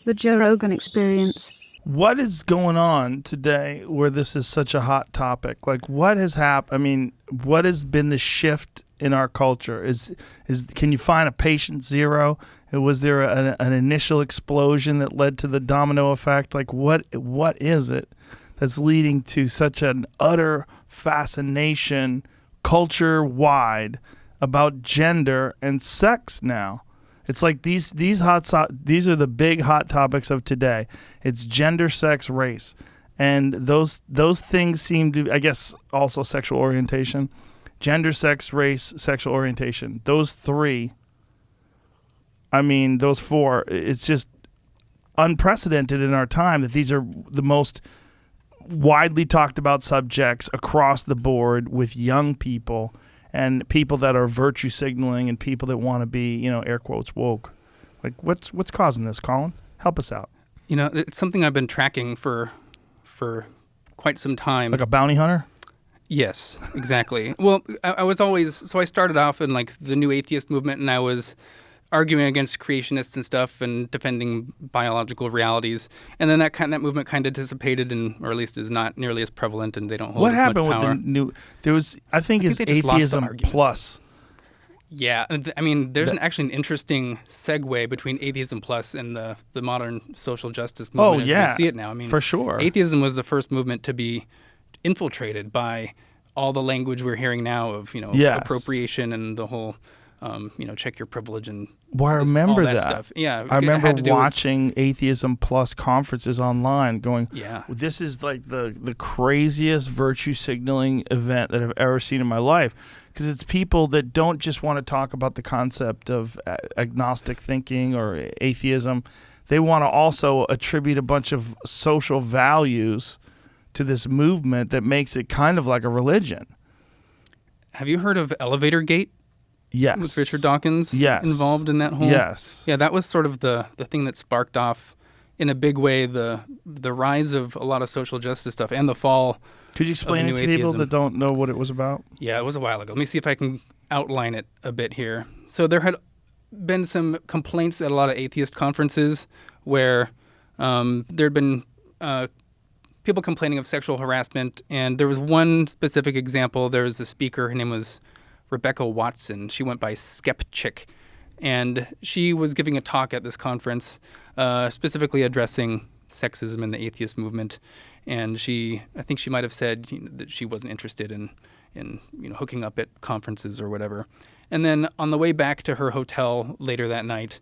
The Joe Rogan Experience. What is going on today where this is such a hot topic? Like, what has happened? I mean, what has been the shift in our culture? Can you find a patient zero? Was there an initial explosion that led to the domino effect? Like, what is it that's leading to such an utter fascination culture-wide about gender and sex now? It's like these are the big hot topics of today. It's gender, sex, race. And those things seem to, I guess, also sexual orientation. Gender, sex, race, sexual orientation. Those three, those four, it's just unprecedented in our time that these are the most widely talked about subjects across the board with young people and people that are virtue signaling and people that want to be, air quotes, woke. Like, what's causing this, Colin? Help us out. It's something I've been tracking for quite some time. Like a bounty hunter? Yes, exactly. Well, I started off in like the new atheist movement, and I was arguing against creationists and stuff and defending biological realities. And then that movement kind of dissipated, or at least is not nearly as prevalent, and they don't hold what as much happened power. with the new? There was, I think it's atheism plus. Yeah, there's actually an interesting segue between atheism plus and the modern social justice movement as we see it now. For sure. Atheism was the first movement to be infiltrated by all the language we're hearing now of appropriation and the whole check your privilege and I remember all that stuff. Yeah, I remember watching Atheism Plus conferences online going, this is like the craziest virtue signaling event that I've ever seen in my life, because it's people that don't just want to talk about the concept of agnostic thinking or atheism. They want to also attribute a bunch of social values to this movement that makes it kind of like a religion. Have you heard of Elevatorgate? Yes. With Richard Dawkins involved in that whole... Yes. Yeah, that was sort of the thing that sparked off, in a big way, the rise of a lot of social justice stuff and the fall. Could you explain it to people that don't know what it was about? Yeah, it was a while ago. Let me see if I can outline it a bit here. So there had been some complaints at a lot of atheist conferences where there had been people complaining of sexual harassment, and there was one specific example. There was a speaker, her name was Rebecca Watson. She went by Skepchick, and she was giving a talk at this conference specifically addressing sexism in the atheist movement. And I think she might have said that she wasn't interested in hooking up at conferences or whatever. And then on the way back to her hotel later that night,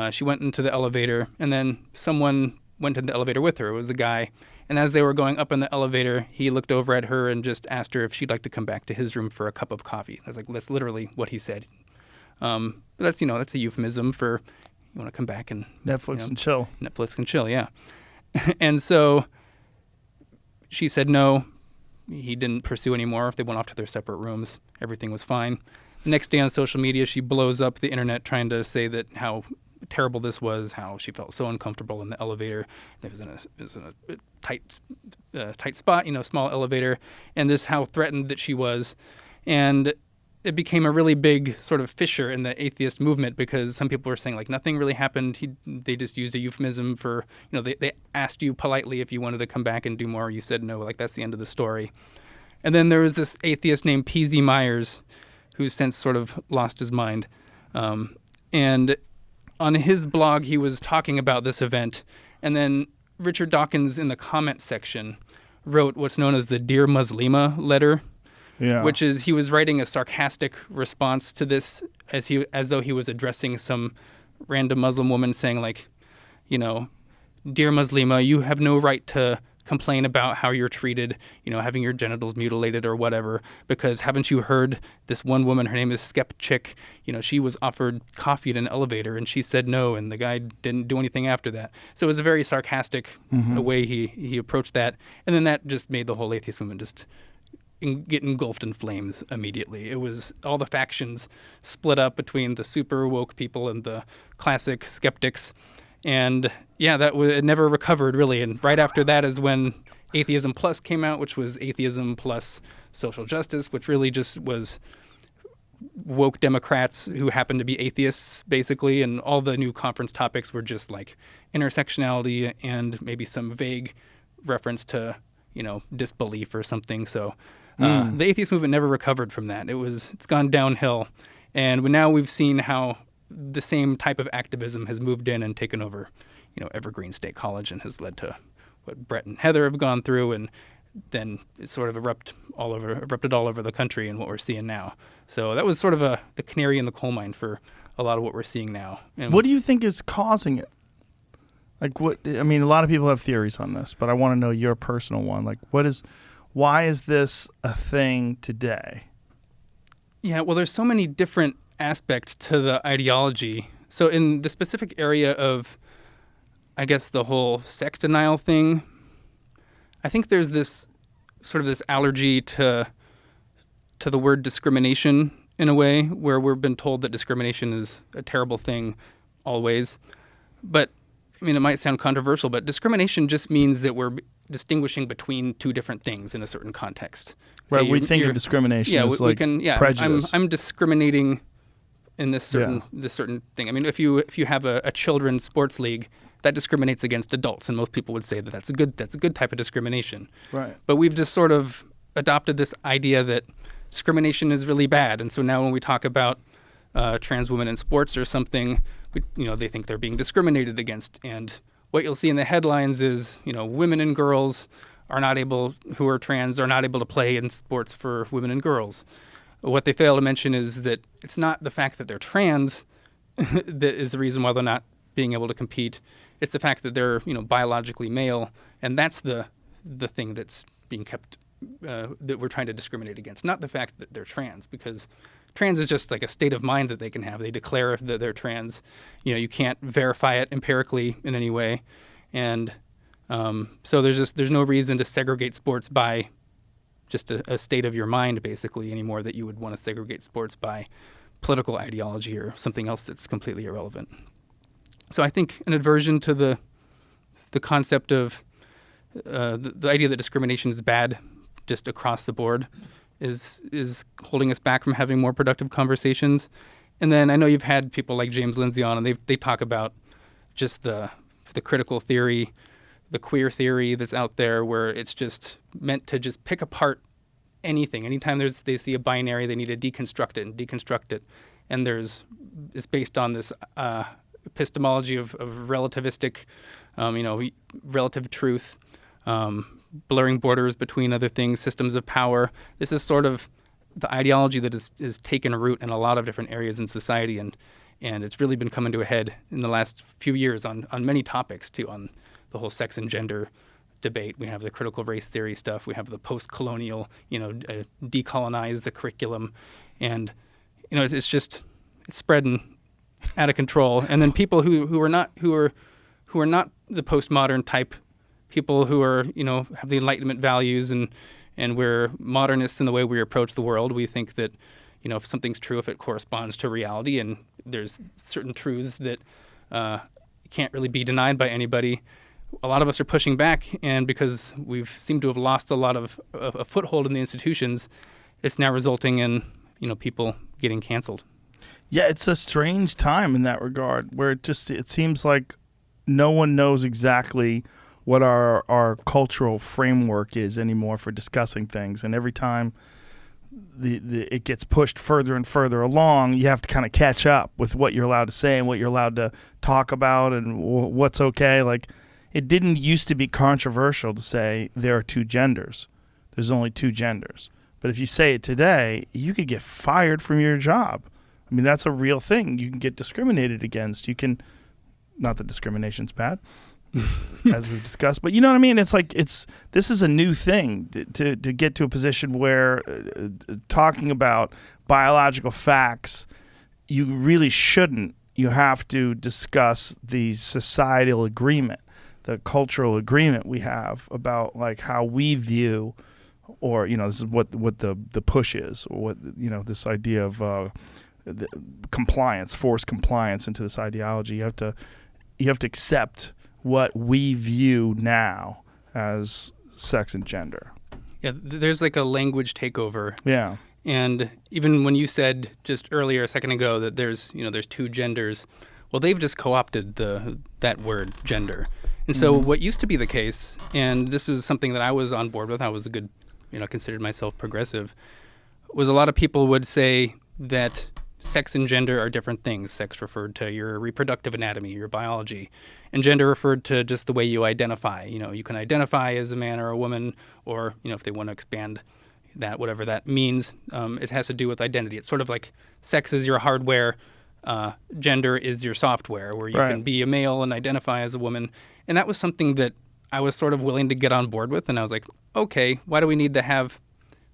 she went into the elevator, and then someone went in the elevator with her. It was a guy. And as they were going up in the elevator, he looked over at her and just asked her if she'd like to come back to his room for a cup of coffee. That's literally what he said. But that's a euphemism for you want to come back and Netflix and chill. Netflix and chill, yeah. And so she said no. He didn't pursue anymore. They went off to their separate rooms. Everything was fine. The next day on social media, she blows up the internet trying to say that how terrible this was, how she felt so uncomfortable in the elevator. It was in a tight spot, small elevator, and this how threatened that she was. And it became a really big sort of fissure in the atheist movement, because some people were saying like nothing really happened. They just used a euphemism for, they asked you politely if you wanted to come back and do more. You said no, like that's the end of the story. And then there was this atheist named P.Z. Myers, who's since sort of lost his mind. And on his blog, he was talking about this event. And then Richard Dawkins in the comment section wrote what's known as the Dear Muslima letter, which is he was writing a sarcastic response to this as though he was addressing some random Muslim woman saying like, Dear Muslima, you have no right to complain about how you're treated, having your genitals mutilated or whatever, because haven't you heard this one woman, her name is Skepchick, she was offered coffee in an elevator and she said no, and the guy didn't do anything after that. So it was a very sarcastic way he approached that, and then that just made the whole atheist movement just get engulfed in flames immediately. It was all the factions split up between the super woke people and the classic skeptics. And yeah, it never recovered really. And right after that is when Atheism Plus came out, which was Atheism Plus Social Justice, which really just was woke Democrats who happen to be atheists, basically, and all the new conference topics were just like intersectionality and maybe some vague reference to, disbelief or something. So the atheist movement never recovered from that. It's gone downhill. And now we've seen how the same type of activism has moved in and taken over, Evergreen State College, and has led to what Brett and Heather have gone through, and then it sort of erupted all over the country and what we're seeing now. So that was sort of the canary in the coal mine for a lot of what we're seeing now. And what do you think is causing it? Like, a lot of people have theories on this, but I want to know your personal one. Like, why is this a thing today? Yeah, well, there's so many different aspects to the ideology. So in the specific area of, I guess, the whole sex denial thing, I think there's this allergy to the word discrimination in a way, where we've been told that discrimination is a terrible thing always. But it might sound controversial, but discrimination just means that we're distinguishing between two different things in a certain context. Right, we think of discrimination as prejudice. I'm discriminating in this certain thing. If you have a children's sports league, that discriminates against adults, and most people would say that that's a good type of discrimination. Right. But we've just sort of adopted this idea that discrimination is really bad, and so now when we talk about trans women in sports or something, they think they're being discriminated against. And what you'll see in the headlines is, women and girls who are trans are not able to play in sports for women and girls. What they fail to mention is that it's not the fact that they're trans that is the reason why they're not being able to compete. It's the fact that they're, biologically male, and that's the thing that's being kept, that we're trying to discriminate against, not the fact that they're trans, because trans is just like a state of mind that they can have. They declare that they're trans. You can't verify it empirically in any way. And so there's no reason to segregate sports by just a state of your mind, basically, anymore, that you would want to segregate sports by political ideology or something else that's completely irrelevant. So I think an aversion to the concept of the idea that discrimination is bad just across the board is holding us back from having more productive conversations. And then I know you've had people like James Lindsay on, and they talk about just the critical theory, the queer theory that's out there, where it's just meant to just pick apart anything. Anytime they see a binary, they need to deconstruct it. And it's based on this epistemology of relativistic, relative truth, blurring borders between other things, systems of power. This is sort of the ideology that is taken root in a lot of different areas in society, and it's really been coming to a head in the last few years on many topics too, on the whole sex and gender debate. We have the critical race theory stuff. We have the post-colonial, decolonize the curriculum, and it's spreading out of control. And then people who are not the postmodern type, people who are have the Enlightenment values and we're modernists in the way we approach the world. We think that if something's true, if it corresponds to reality, and there's certain truths that can't really be denied by anybody. A lot of us are pushing back, and because we've seemed to have lost a lot of a foothold in the institutions, it's now resulting in people getting canceled. Yeah, it's a strange time in that regard, where it seems like no one knows exactly what our cultural framework is anymore for discussing things, and every time it gets pushed further and further along, you have to kind of catch up with what you're allowed to say and what you're allowed to talk about and what's okay. Like, it didn't used to be controversial to say there are two genders. There's only two genders. But if you say it today, you could get fired from your job. That's a real thing. You can get discriminated against. Not that discrimination's bad, as we've discussed, but you know what I mean? It's like this is a new thing to get to a position where talking about biological facts, you really shouldn't. You have to discuss the societal agreement, the cultural agreement we have about like how we view, or this is what the push is, or what this idea of the compliance, forced compliance into this ideology. You have to accept what we view now as sex and gender. Yeah, there's like a language takeover. Yeah. And even when you said just earlier a second ago that there's two genders, well, they've just co-opted that word gender. And so what used to be the case, and this is something that I was on board with, I was a good, considered myself progressive, was a lot of people would say that sex and gender are different things. Sex referred to your reproductive anatomy, your biology, and gender referred to just the way you identify. You can identify as a man or a woman, or, if they want to expand that, whatever that means, it has to do with identity. It's sort of like sex is your hardware, gender is your software, where you can be a male and identify as a woman. And that was something that I was sort of willing to get on board with. And I was like, okay, why do we need to have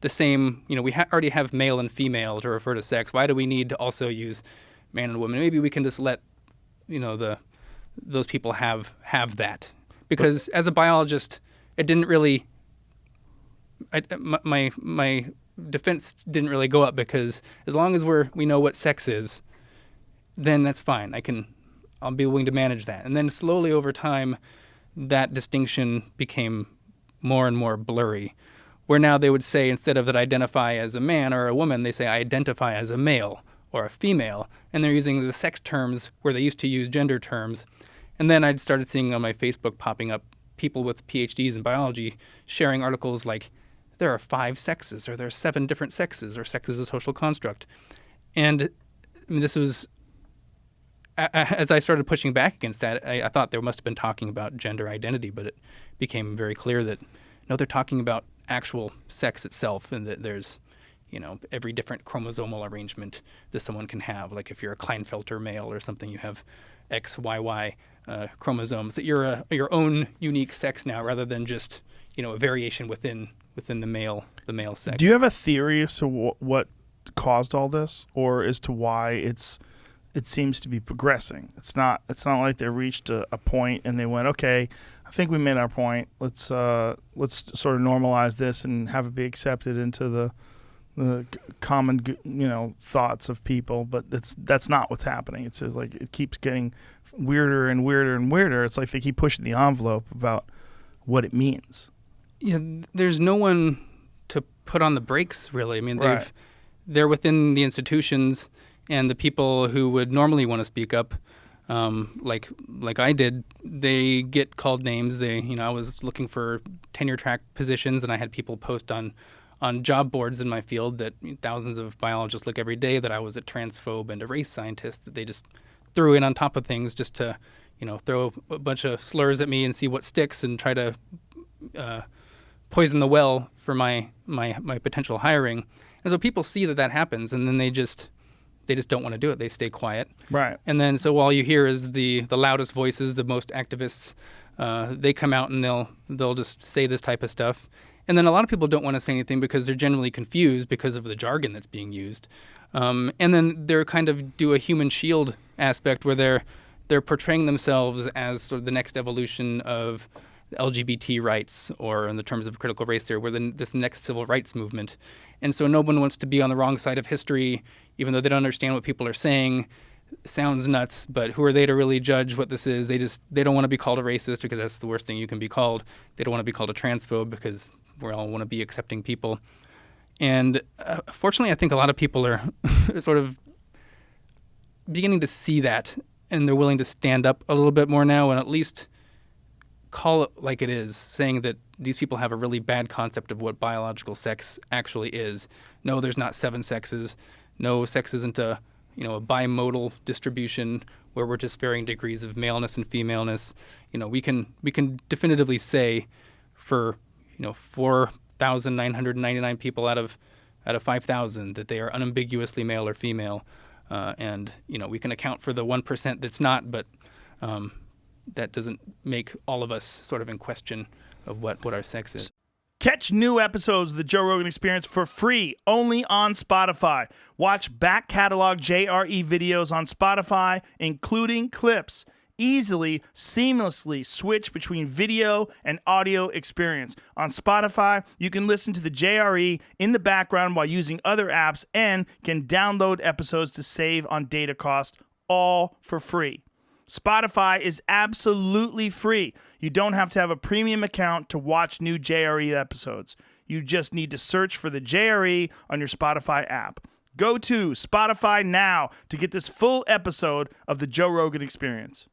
the same, we already have male and female to refer to sex. Why do we need to also use man and woman? Maybe we can just let, those people have that. Because as a biologist, it didn't really, my defense didn't really go up, because as long as we know what sex is, then that's fine. I'll be willing to manage that. And then slowly over time, that distinction became more and more blurry, where now they would say, instead of that identify as a man or a woman, they say I identify as a male or a female, and they're using the sex terms where they used to use gender terms. And then I'd started seeing on my Facebook popping up people with PhDs in biology sharing articles like, there are 5 sexes, or there are 7 different sexes, or sex is a social construct. And this was, as I started pushing back against that, I thought they must have been talking about gender identity, but it became very clear that, no, they're talking about actual sex itself, and that there's, every different chromosomal arrangement that someone can have. Like if you're a Klinefelter male or something, you have XYY chromosomes, that you're your own unique sex now, rather than just, a variation within the male sex. Do you have a theory as to what caused all this, or as to why it seems to be progressing? It's not like they reached a point and they went, okay, I think we made our point. Let's sort of normalize this and have it be accepted into the common thoughts of people. But that's not what's happening. It's just like it keeps getting weirder and weirder and weirder. It's like they keep pushing the envelope about what it means. Yeah, there's no one to put on the brakes, really. I mean, Right. they're within the institutions, and the people who would normally want to speak up, like I did, they get called names. I was looking for tenure track positions, and I had people post on job boards in my field that thousands of biologists look every day, that I was a transphobe and a race scientist, that they just threw in on top of things just to, throw a bunch of slurs at me and see what sticks, and try to poison the well for my potential hiring. And so people see that happens, and then they just don't want to do it. They stay quiet. Right. And then so all you hear is the loudest voices, the most activists. They come out and they'll just say this type of stuff. And then a lot of people don't want to say anything because they're generally confused because of the jargon that's being used. And then they're kind of do a human shield aspect, where they're portraying themselves as sort of the next evolution of LGBT rights, or in the terms of critical race theory, we're this next civil rights movement. And so no one wants to be on the wrong side of history, even though they don't understand what people are saying. It sounds nuts, but who are they to really judge what this is? They don't want to be called a racist, because that's the worst thing you can be called. They don't want to be called a transphobe, because we all want to be accepting people. And fortunately, I think a lot of people are sort of beginning to see that, and they're willing to stand up a little bit more now, and at least call it like it is, saying that these people have a really bad concept of what biological sex actually is. No, there's not 7 sexes. No, sex isn't a bimodal distribution where we're just varying degrees of maleness and femaleness. We can definitively say for 4,999 people out of 5,000 that they are unambiguously male or female, and we can account for the 1% that's not, but that doesn't make all of us sort of in question of what our sex is. Catch new episodes of the Joe Rogan Experience for free only on Spotify. Watch back catalog JRE videos on Spotify, including clips. Easily, seamlessly switch between video and audio experience. On Spotify, you can listen to the JRE in the background while using other apps, and can download episodes to save on data cost, all for free. Spotify is absolutely free. You don't have to have a premium account to watch new JRE episodes. You just need to search for the JRE on your Spotify app. Go to Spotify now to get this full episode of the Joe Rogan Experience.